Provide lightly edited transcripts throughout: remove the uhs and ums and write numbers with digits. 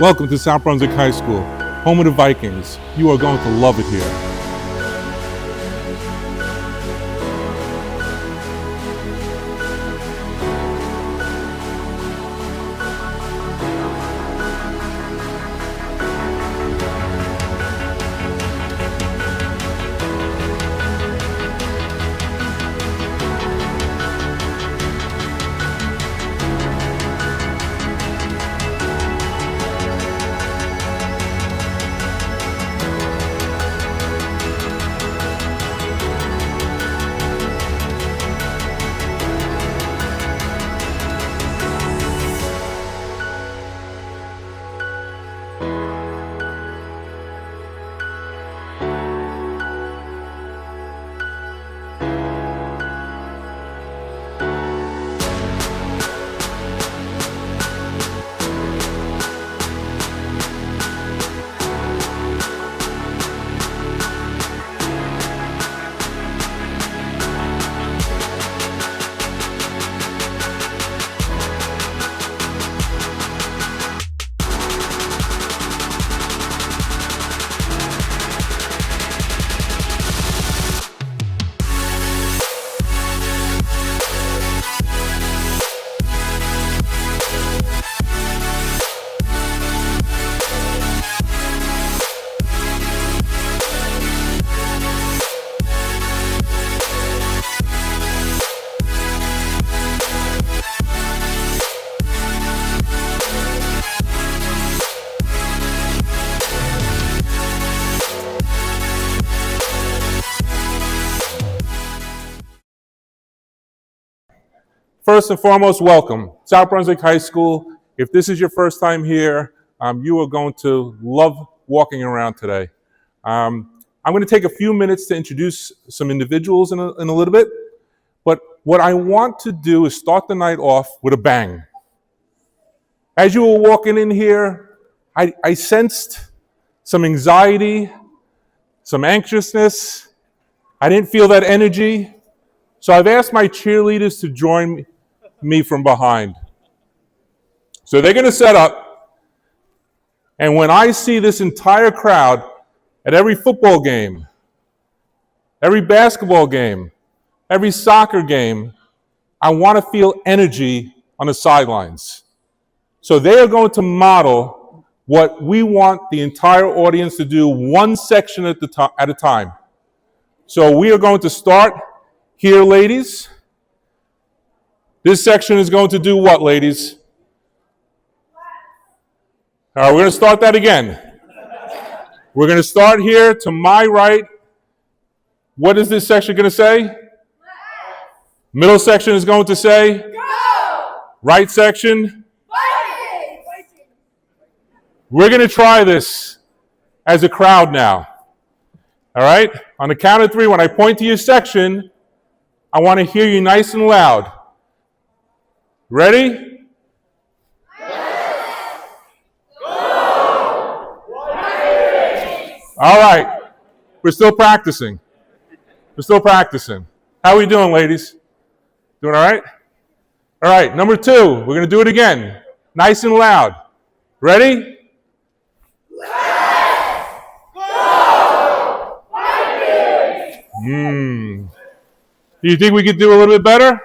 Welcome to South Brunswick High School, home of the Vikings. You are going to love it here. First and foremost, welcome. South Brunswick High School. If this is your first time here, you are going to love walking around today. I'm going to take a few minutes to introduce some individuals in a little bit, but what I want to do is start the night off with a bang. As you were walking in here, I sensed some anxiety, some anxiousness. I didn't feel that energy. So I've asked my cheerleaders to join me from behind. So they're going to set up, and when I see this entire crowd at every football game, every basketball game, every soccer game, I want to feel energy on the sidelines. So they are going to model what we want the entire audience to do, one section at a time. So we are going to start here, ladies. This section is going to do what, ladies? All right, we're going to start that again. We're going to start here to my right. What is this section going to say? Left. Middle section is going to say? Go! Right section? Vikings! We're going to try this as a crowd now. All right? On the count of three, when I point to your section, I want to hear you nice and loud. Ready? Let's go! All right. We're still practicing. How are we doing, ladies? Doing all right? All right, number two. We're going to do it again. Nice and loud. Ready? Let's go! Vikings! Do you think we could do a little bit better?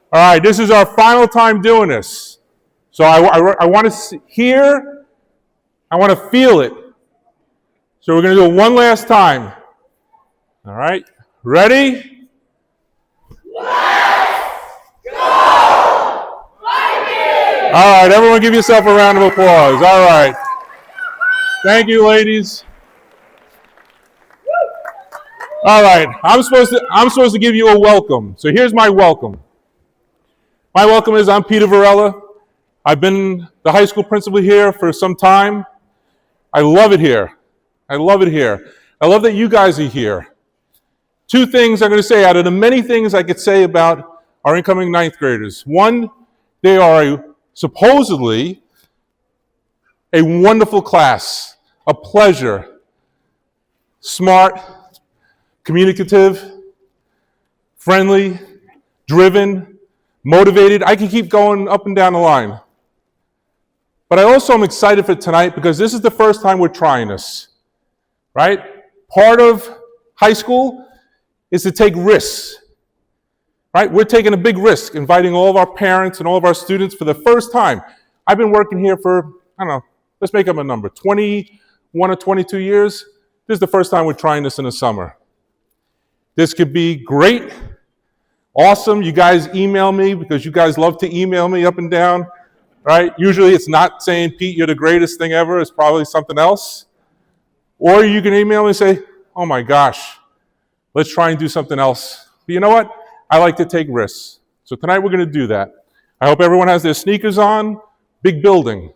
All right, this is our final time doing this. So I want to hear, I want to feel it. So we're going to do it one last time. All right, ready? Let's go! Vikings! All right, everyone give yourself a round of applause. All right. Thank you, ladies. All right, I'm supposed to give you a welcome. So here's my welcome. My welcome is I'm Peter Varela. I've been the high school principal here for some time. I love it here. I love that you guys are here. Two things I'm going to say out of the many things I could say about our incoming ninth graders. One, they are supposedly a wonderful class, a pleasure, smart, communicative, friendly, driven, motivated. I can keep going up and down the line. But I also am excited for tonight because this is the first time we're trying this, right? Part of high school is to take risks, right? We're taking a big risk, inviting all of our parents and all of our students for the first time. I've been working here for, I don't know, let's make up a number, 21 or 22 years. This is the first time we're trying this in the summer. This could be great, awesome. You guys email me because you guys love to email me up and down, right? Usually it's not saying, Pete, you're the greatest thing ever. It's probably something else. Or you can email me and say, oh my gosh, let's try and do something else. But you know what? I like to take risks. So tonight we're going to do that. I hope everyone has their sneakers on. Big building.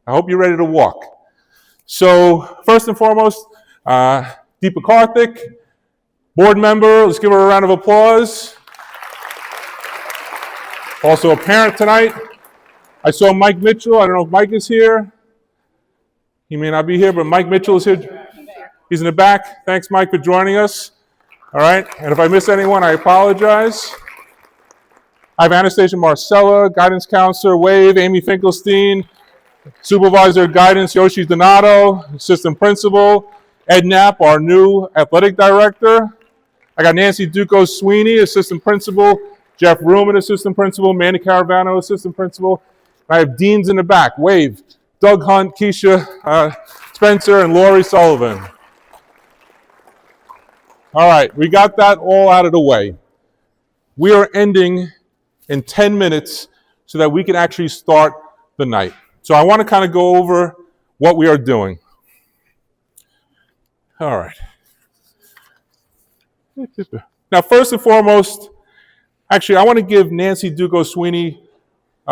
I hope you're ready to walk. So first and foremost, Deepa Karthik, board member. Let's give her a round of applause. Also a parent tonight. I saw Mike Mitchell. I don't know if Mike is here. He may not be here, but Mike Mitchell is here. He's in the back. Thanks, Mike, for joining us. All right. And if I miss anyone, I apologize. I have Anastasia Marcella, guidance counselor, Wave, Amy Finkelstein, supervisor of guidance, Yoshi Donato, assistant principal, Ed Knapp, our new athletic director. I got Nancy Duco Sweeney, assistant principal, Jeff Ruman, assistant principal, Manny Caravano, assistant principal. I have deans in the back, Wave, Doug Hunt, Keisha Spencer, and Lori Sullivan. All right, we got that all out of the way. We are ending in 10 minutes so that we can actually start the night. So I want to kind of go over what we are doing. All right. Now, first and foremost, actually, I want to give Nancy Duco Sweeney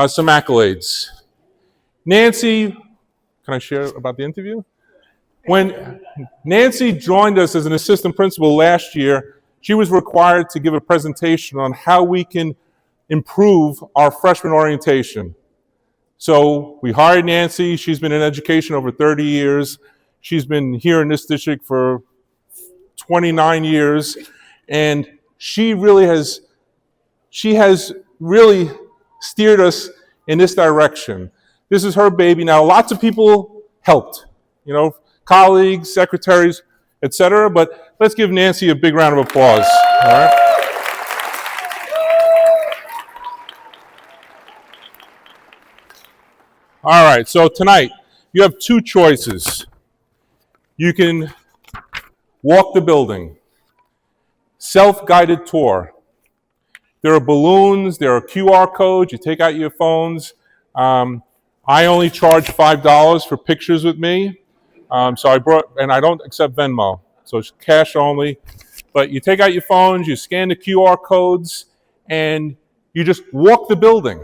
some accolades. Nancy, can I share about the interview? When Nancy joined us as an assistant principal last year, she was required to give a presentation on how we can improve our freshman orientation. So we hired Nancy. She's been in education over 30 years. She's been here in this district for 29 years. And she has really steered us in this direction. This is her baby. Now, lots of people helped, colleagues, secretaries, etc. But let's give Nancy a big round of applause. All right. All right, so tonight you have two choices. You can walk the building, self-guided tour. There are balloons, there are QR codes, you take out your phones. I only charge $5 for pictures with me. So I don't accept Venmo, so it's cash only. But you take out your phones, you scan the QR codes, and you just walk the building.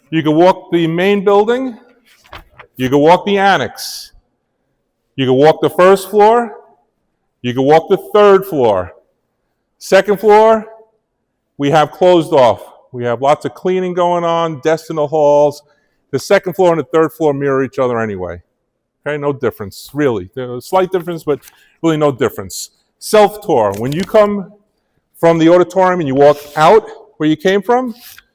You can walk the main building. You can walk the annex. You can walk the first floor. You can walk the third floor. Second floor, we have closed off. We have lots of cleaning going on, desks in the halls. The second floor and the third floor mirror each other anyway. Okay, no difference, really. There's a slight difference, but really no difference. Self-tour. When you come from the auditorium and you walk out where you came from,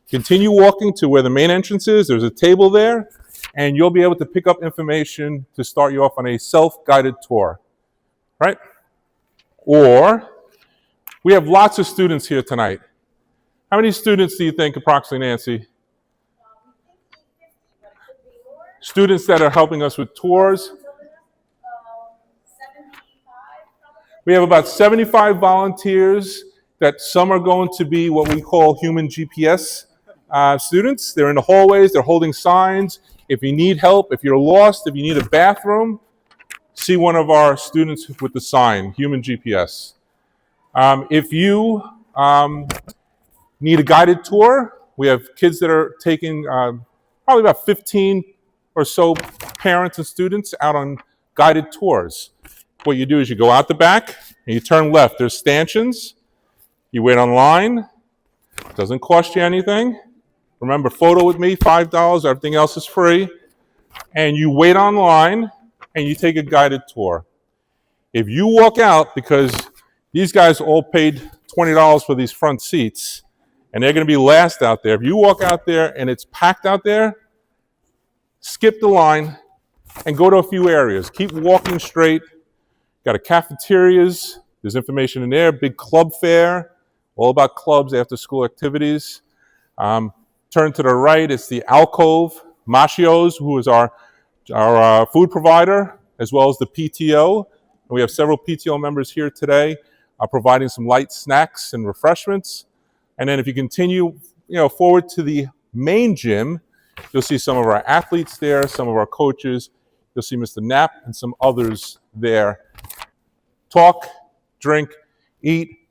continue walking to where the main entrance is. There's a table there, and you'll be able to pick up information to start you off on a self-guided tour, right? Or, we have lots of students here tonight. How many students do you think, approximately, Nancy? Students that are helping us with tours? 75. We have about 75 volunteers that some are going to be what we call human GPS students. They're in the hallways, they're holding signs. If you need help, if you're lost, if you need a bathroom, see one of our students with the sign, human GPS. If you need a guided tour, we have kids that are taking probably about 15 or so parents and students out on guided tours. What you do is you go out the back and you turn left. There's stanchions. You wait online. It doesn't cost you anything. Remember, photo with me, $5. Everything else is free. And you wait online and you take a guided tour. If you walk out, because these guys all paid $20 for these front seats, and they're going to be last out there. If you walk out there and it's packed out there, skip the line and go to a few areas. Keep walking straight. Got a cafeterias. There's information in there. Big club fair, all about clubs, after school activities. Turn to the right, it's the alcove. Machio's, who is our food provider, as well as the PTO. And we have several PTO members here today providing some light snacks and refreshments. And then if you continue forward to the main gym, you'll see some of our athletes there, some of our coaches. You'll see Mr. Knapp and some others there. Talk, drink, eat,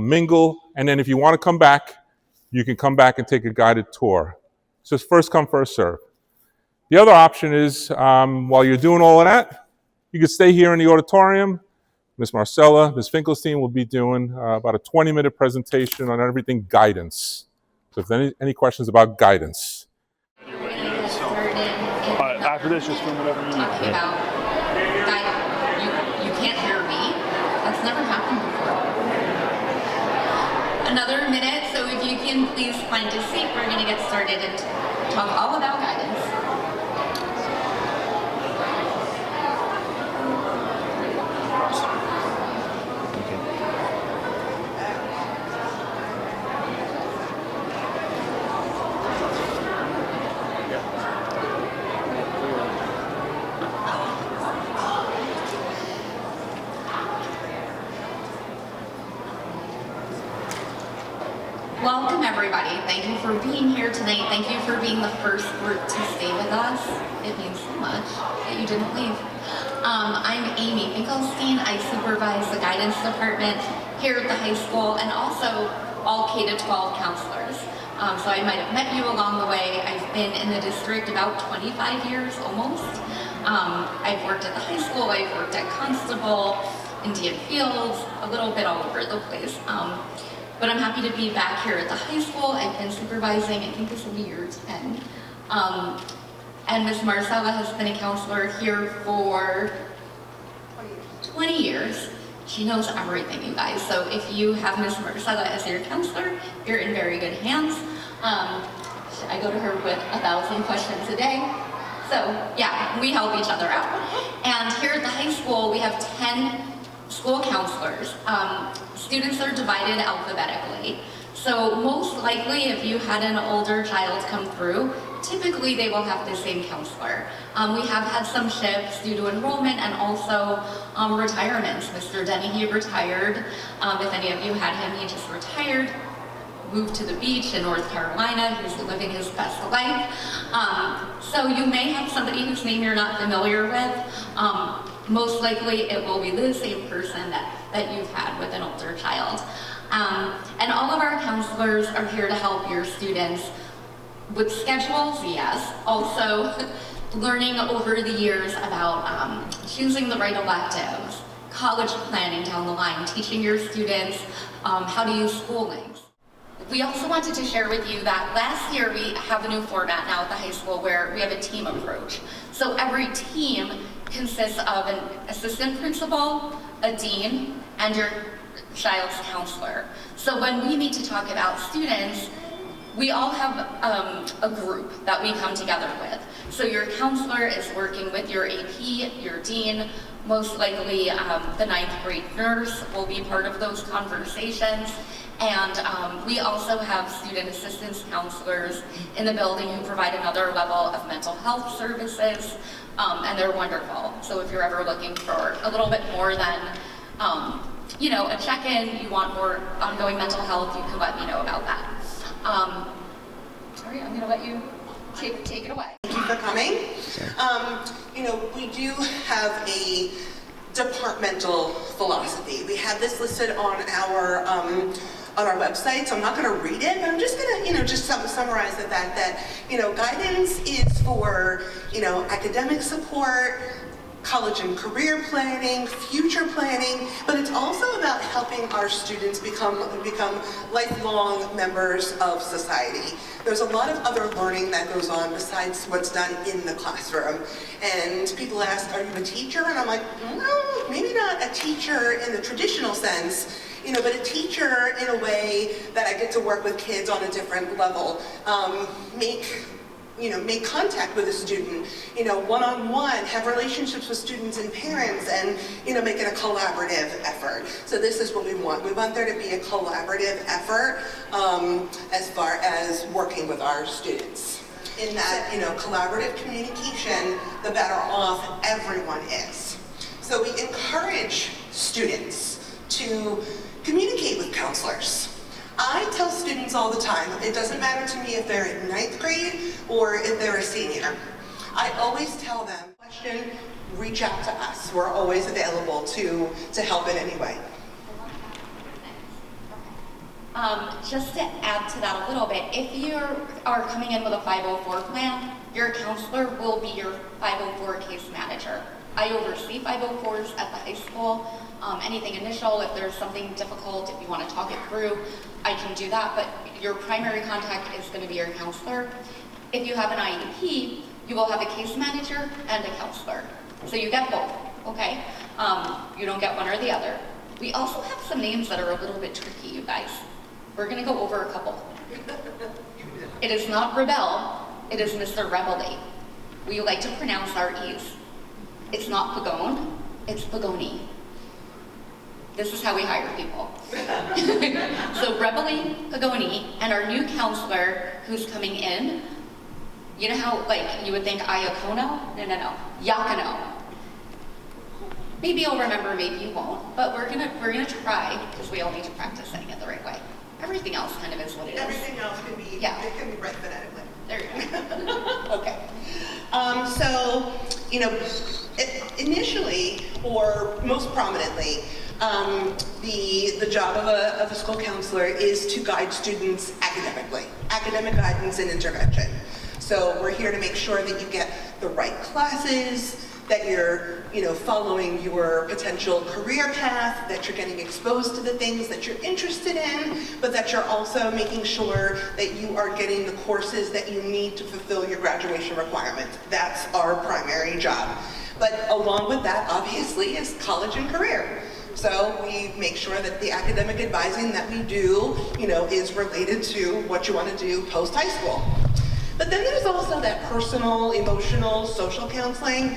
mingle, and then if you want to come back, you can come back and take a guided tour. So it's first come, first serve. The other option is, while you're doing all of that, you can stay here in the auditorium. Ms. Marcella, Ms. Finkelstein will be doing about a 20-minute presentation on everything guidance. So if there's any questions about guidance. After this, just film whatever you need. Talking about, you can't hear me? That's never happened before. Another minute, so if you can please find a seat, we're going to get started and talk all about guidance. Welcome everybody. Thank you for being here tonight. Thank you for being the first group to stay with us. It means so much that you didn't leave. I'm Amy Finkelstein. I supervise the guidance department here at the high school and also all K-12 counselors. So I might have met you along the way. I've been in the district about 25 years almost. I've worked at the high school, I've worked at Constable, Indian Fields, a little bit all over the place. But I'm happy to be back here at the high school. I've been supervising, I think this will be year 10. And Ms. Marcella has been a counselor here for 20 years. She knows everything, you guys. So if you have Ms. Marcella as your counselor, you're in very good hands. I go to her with 1,000 questions a day. So yeah, we help each other out. And here at the high school, we have 10 school counselors. Students are divided alphabetically. So most likely, if you had an older child come through, typically they will have the same counselor. We have had some shifts due to enrollment and also retirements. Mr. Denny, he retired. If any of you had him, he just retired, moved to the beach in North Carolina. He's living his best life. So you may have somebody whose name you're not familiar with. Most likely it will be the same person that you've had with an older child. And all of our counselors are here to help your students with schedules, yes. Also learning over the years about choosing the right electives, college planning down the line, teaching your students how to use school links. We also wanted to share with you that last year we have a new format now at the high school where we have a team approach. So every team consists of an assistant principal, a dean, and your child's counselor. So when we meet to talk about students, we all have a group that we come together with. So your counselor is working with your AP, your dean, most likely the 9th grade nurse will be part of those conversations. And we also have student assistance counselors in the building who provide another level of mental health services, and they're wonderful. So if you're ever looking for a little bit more than a check-in, you want more ongoing mental health, you can let me know about that. Sorry, I'm going to let you take it away. Thank you for coming. We do have a departmental philosophy. We have this listed on our website, so I'm not going to read it, but I'm just going to, just summarize the fact that, guidance is for, academic support, college and career planning, future planning, but it's also about helping our students become lifelong members of society. There's a lot of other learning that goes on besides what's done in the classroom. And people ask, are you a teacher? And I'm like, no, maybe not a teacher in the traditional sense, but a teacher in a way that I get to work with kids on a different level. Make make contact with a student, one-on-one, have relationships with students and parents, and, make it a collaborative effort. So this is what we want. We want there to be a collaborative effort as far as working with our students. In that, collaborative communication, the better off everyone is. So we encourage students to communicate with counselors. I tell students all the time, it doesn't matter to me if they're in 9th grade or if they're a senior. I always tell them, question, reach out to us. We're always available to help in any way. Just to add to that a little bit, if you are coming in with a 504 plan, your counselor will be your 504 case manager. I oversee 504s at the high school. Anything initial, if there's something difficult, if you want to talk it through, I can do that, but your primary contact is going to be your counselor. If you have an IEP, you will have a case manager and a counselor. So you get both, okay? You don't get one or the other. We also have some names that are a little bit tricky, you guys. We're going to go over a couple. It is not Rebel, it is Mr. Rebelly. We like to pronounce our E's. It's not Pagone, it's Pagoni. This is how we hire people. So Rebelly, Pagoni, and our new counselor who's coming in, you know how you would think Iacono? No. Yakano. Maybe you'll remember, maybe you won't, but we're gonna try, because we all need to practice saying it the right way. Everything else kind of is what it is. Everything else can be, it can be read phonetically. There you go. Okay. So, initially, or most prominently, the job of a school counselor is to guide students academically, academic guidance and intervention. So we're here to make sure that you get the right classes, that you're, following your potential career path, that you're getting exposed to the things that you're interested in, but that you're also making sure that you are getting the courses that you need to fulfill your graduation requirements. That's our primary job. But along with that, obviously, is college and career. So we make sure that the academic advising that we do, is related to what you want to do post-high school. But then there's also that personal, emotional, social counseling.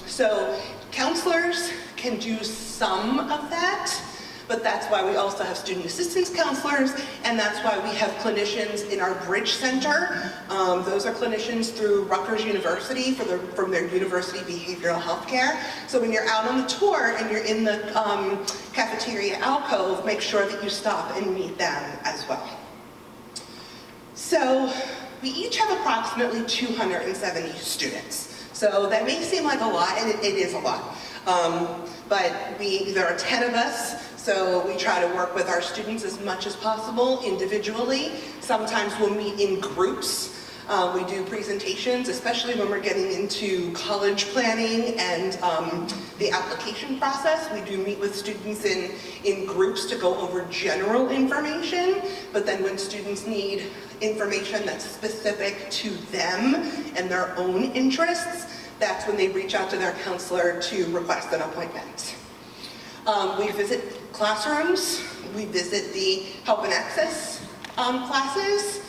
So counselors can do some of that, but that's why we also have student assistance counselors, and that's why we have clinicians in our Bridge Center. Those are clinicians through Rutgers University from their university behavioral health care. So when you're out on the tour and you're in the cafeteria alcove, make sure that you stop and meet them as well. So we each have approximately 270 students. So that may seem like a lot, and it is a lot. But there are 10 of us, so we try to work with our students as much as possible individually. Sometimes we'll meet in groups. We do presentations, especially when we're getting into college planning and the application process. We do meet with students in groups to go over general information, but then when students need information that's specific to them and their own interests, that's when they reach out to their counselor to request an appointment. We visit classrooms, we visit the help and access classes.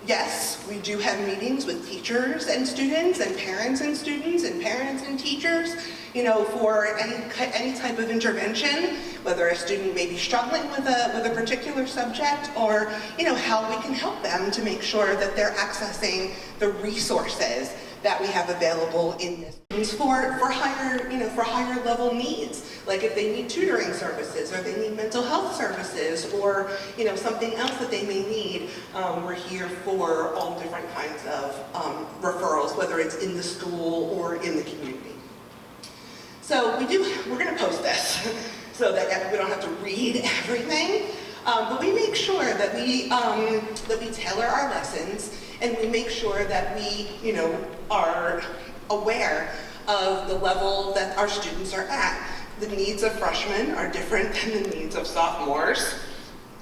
Yes, we do have meetings with teachers and students and parents and students and parents and teachers, for any type of intervention, whether a student may be struggling with a particular subject, or how we can help them to make sure that they're accessing the resources that we have available in this for higher level needs, like if they need tutoring services or they need mental health services or something else that they may need. We're here for all different kinds of referrals, whether it's in the school or in the community. So we're going to post this so that we don't have to read everything, but we make sure that we tailor our lessons, and we make sure that we are aware of the level that our students are at. The needs of freshmen are different than the needs of sophomores,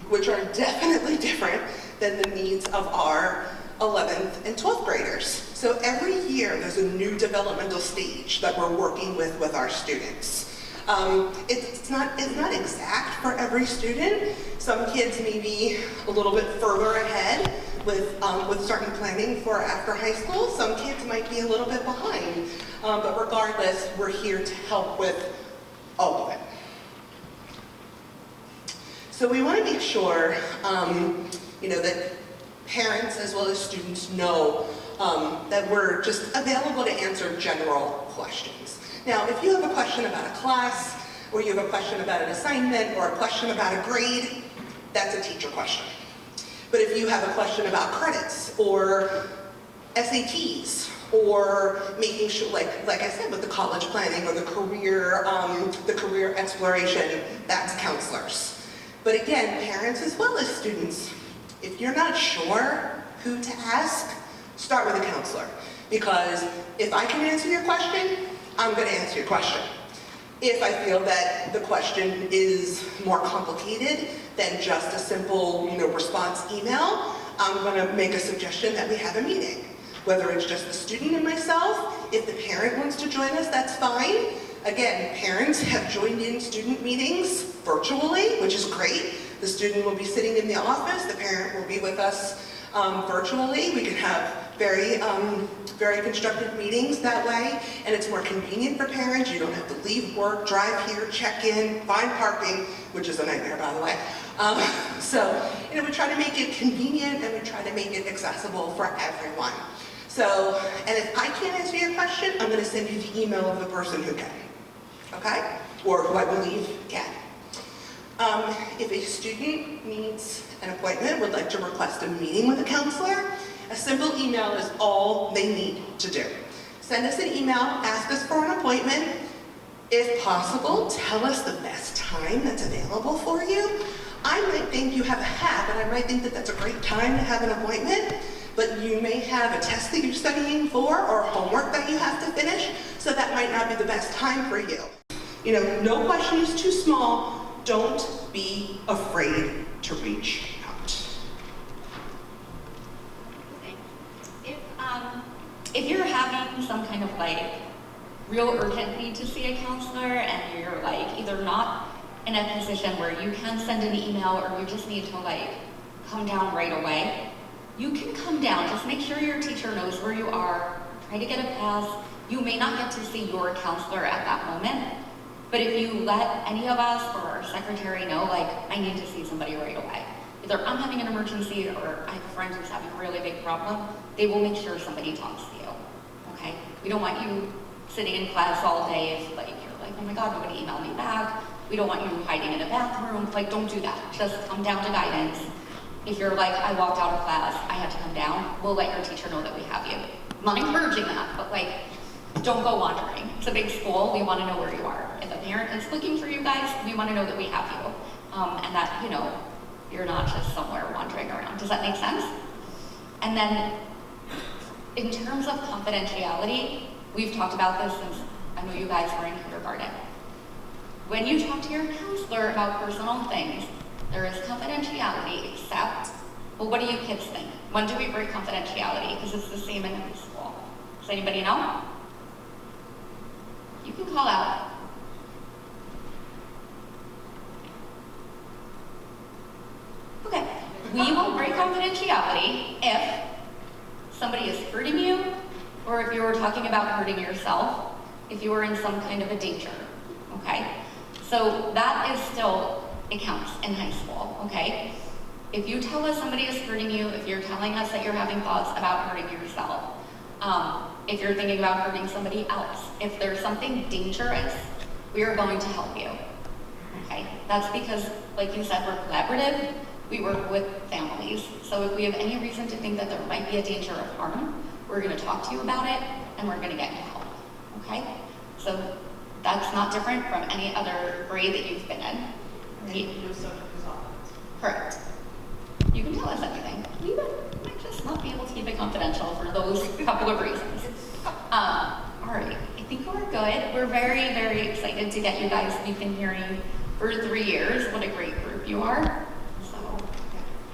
which are definitely different than the needs of our 11th and 12th graders. So every year there's a new developmental stage that we're working with our students. It's not exact for every student. Some kids may be a little bit further ahead with starting planning for after high school. Some kids might be a little bit behind, but regardless, we're here to help with all of it. So we want to make sure, that parents as well as students know that we're just available to answer general questions. Now, if you have a question about a class, or you have a question about an assignment, or a question about a grade, that's a teacher question. But if you have a question about credits, or SATs, or making sure, like I said, with the college planning or the career exploration, that's counselors. But again, parents as well as students, if you're not sure who to ask, start with a counselor. Because if I can answer your question, I'm going to answer your question. If I feel that the question is more complicated than just a simple, response email, I'm going to make a suggestion that we have a meeting. Whether it's just the student and myself, if the parent wants to join us, that's fine. Again, parents have joined in student meetings virtually, which is great. The student will be sitting in the office, the parent will be with us virtually. We can have very constructive meetings that way, and it's more convenient for parents. You don't have to leave work, drive here, check in, find parking, which is a nightmare, by the way. So, we try to make it convenient, and we try to make it accessible for everyone. So, and if I can't answer your question, I'm going to send you the email of the person who can, okay? Or who I believe can. If a student needs an appointment, would like to request a meeting with a counselor, a simple email is all they need to do. Send us an email, ask us for an appointment. If possible, tell us the best time that's available for you. I might think you have a habit, I might think that that's a great time to have an appointment, but you may have a test that you're studying for or homework that you have to finish, so that might not be the best time for you. No question is too small. Don't be afraid to reach out. If you're having some kind of real urgent need to see a counselor and you're either not in a position where you can send an email or you just need to come down right away, you can come down. Just make sure your teacher knows where you are. Try to get a pass. You may not get to see your counselor at that moment, but if you let any of us or our secretary know, I need to see somebody right away. Either I'm having an emergency or I have a friend who's having a really big problem, they will make sure somebody talks to you, okay? We don't want you sitting in class all day if you're oh my God, nobody emailed me back. We don't want you hiding in a bathroom. Don't do that. Just come down to guidance. If you're I walked out of class, I had to come down, we'll let your teacher know that we have you. I'm not encouraging that, but don't go wandering. It's a big school, we want to know where you are. If a parent is looking for you guys, we want to know that we have you. And that, you're not just somewhere wandering around. Does that make sense? And then, in terms of confidentiality, we've talked about this since I know you guys were in kindergarten. When you talk to your counselor about personal things, there is confidentiality, except, well, what do you kids think? When do we break confidentiality? Because it's the same in high school. Does anybody know? You can call out. Okay, we will break confidentiality if somebody is hurting you, or if you were talking about hurting yourself, if you were in some kind of a danger, okay? So that is still, it counts in high school, okay? If you tell us somebody is hurting you, if you're telling us that you're having thoughts about hurting yourself, if you're thinking about hurting somebody else, if there's something dangerous, we are going to help you, okay? That's because, like you said, we're collaborative. We work with families. So if we have any reason to think that there might be a danger of harm, we're going to talk to you about it, and we're going to get you help, okay? So that's not different from any other grade that you've been in. Correct. You can tell us anything. We might just not be able to keep it confidential for those couple of reasons. All right, I think we're good. We're very, very excited to get you guys. We've been hearing for 3 years what a great group you are.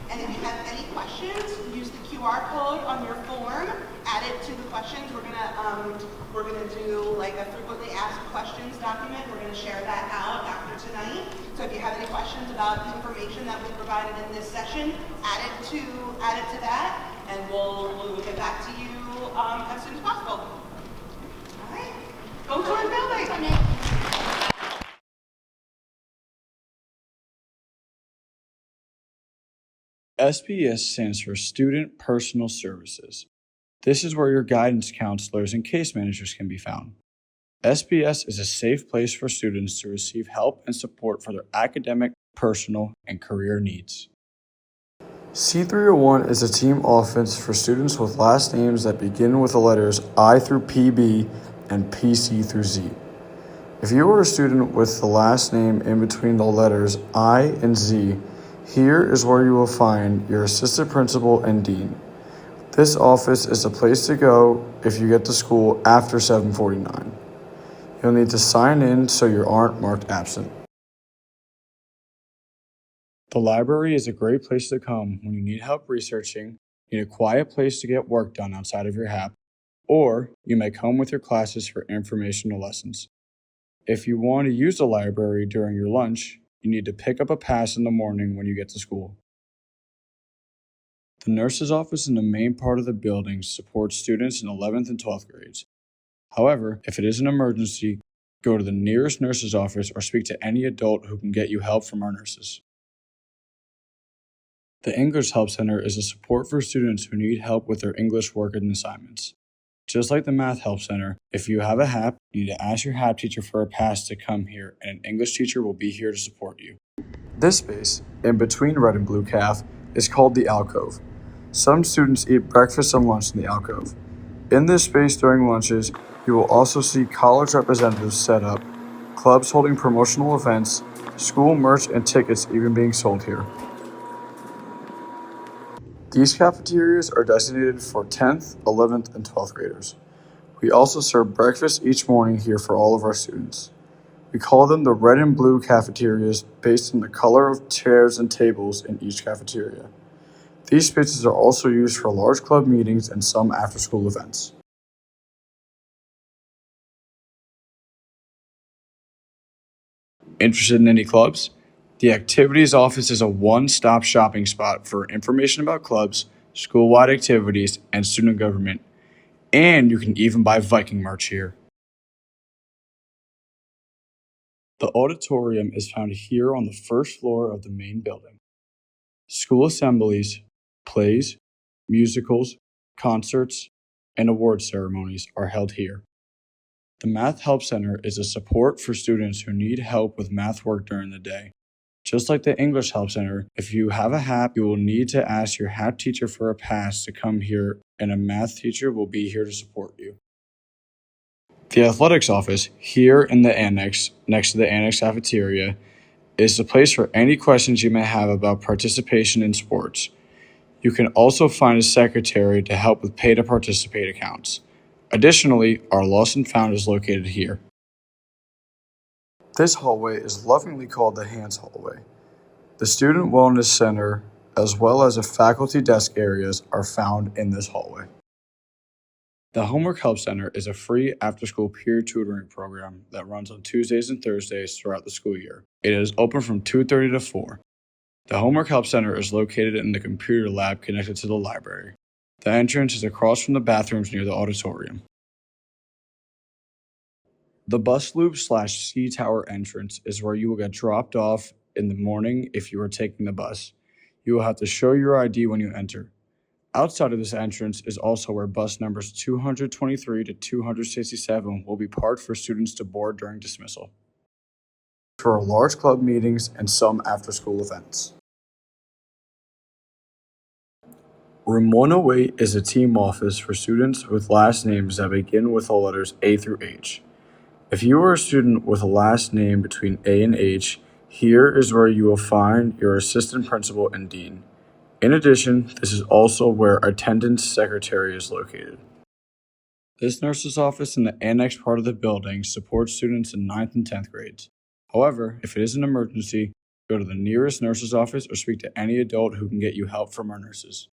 And if you have any questions, use the QR code on your form, add it to the questions. We're gonna do a frequently asked questions document. We're gonna share that out after after tonight. So if you have any questions about the information that we provided in this session, add it to that, and we'll get back to you as soon as possible. All right, go to our building. SBHS stands for Student Personal Services. This is where your guidance counselors and case managers can be found. SBHS is a safe place for students to receive help and support for their academic, personal, and career needs. C301 is a team office for students with last names that begin with the letters I through PB and PC through Z. If you are a student with the last name in between the letters I and Z, here is where you will find your assistant principal and dean. This office is the place to go if you get to school after 7:49. You'll need to sign in so you aren't marked absent. The library is a great place to come when you need help researching, need a quiet place to get work done outside of your HAP, or you may come with your classes for informational lessons. If you want to use the library during your lunch, you need to pick up a pass in the morning when you get to school. The nurse's office in the main part of the building supports students in 11th and 12th grades. However, if it is an emergency, go to the nearest nurse's office or speak to any adult who can get you help from our nurses. The English Help Center is a support for students who need help with their English work and assignments. Just like the Math Help Center, if you have a HAP, you need to ask your HAP teacher for a pass to come here, and an English teacher will be here to support you. This space, in between red and blue calf, is called the alcove. Some students eat breakfast and lunch in the alcove. In this space during lunches, you will also see college representatives set up, clubs holding promotional events, school merch and tickets even being sold here. These cafeterias are designated for 10th, 11th, and 12th graders. We also serve breakfast each morning here for all of our students. We call them the red and blue cafeterias based on the color of chairs and tables in each cafeteria. These spaces are also used for large club meetings and some after-school events. Interested in any clubs? The Activities Office is a one-stop shopping spot for information about clubs, school-wide activities, and student government. And you can even buy Viking merch here. The auditorium is found here on the first floor of the main building. School assemblies, plays, musicals, concerts, and award ceremonies are held here. The Math Help Center is a support for students who need help with math work during the day. Just like the English Help Center, if you have a HAP, you will need to ask your HAP teacher for a pass to come here, and a math teacher will be here to support you. The athletics office, here in the annex, next to the annex cafeteria, is the place for any questions you may have about participation in sports. You can also find a secretary to help with pay to participate accounts. Additionally, our lost and found is located here. This hallway is lovingly called the Hands Hallway. The Student Wellness Center, as well as the faculty desk areas, are found in this hallway. The Homework Help Center is a free after-school peer tutoring program that runs on Tuesdays and Thursdays throughout the school year. It is open from 2:30 to 4. The Homework Help Center is located in the computer lab connected to the library. The entrance is across from the bathrooms near the auditorium. The bus loop/C tower entrance is where you will get dropped off in the morning if you are taking the bus. You will have to show your ID when you enter. Outside of this entrance is also where bus numbers 223 to 267 will be parked for students to board during dismissal. For large club meetings and some after-school events. Room 108 is a team office for students with last names that begin with the letters A through H. If you are a student with a last name between A and H, here is where you will find your assistant principal and dean. In addition, this is also where attendance secretary is located. This nurse's office in the annex part of the building supports students in 9th and 10th grades. However, if it is an emergency, go to the nearest nurse's office or speak to any adult who can get you help from our nurses.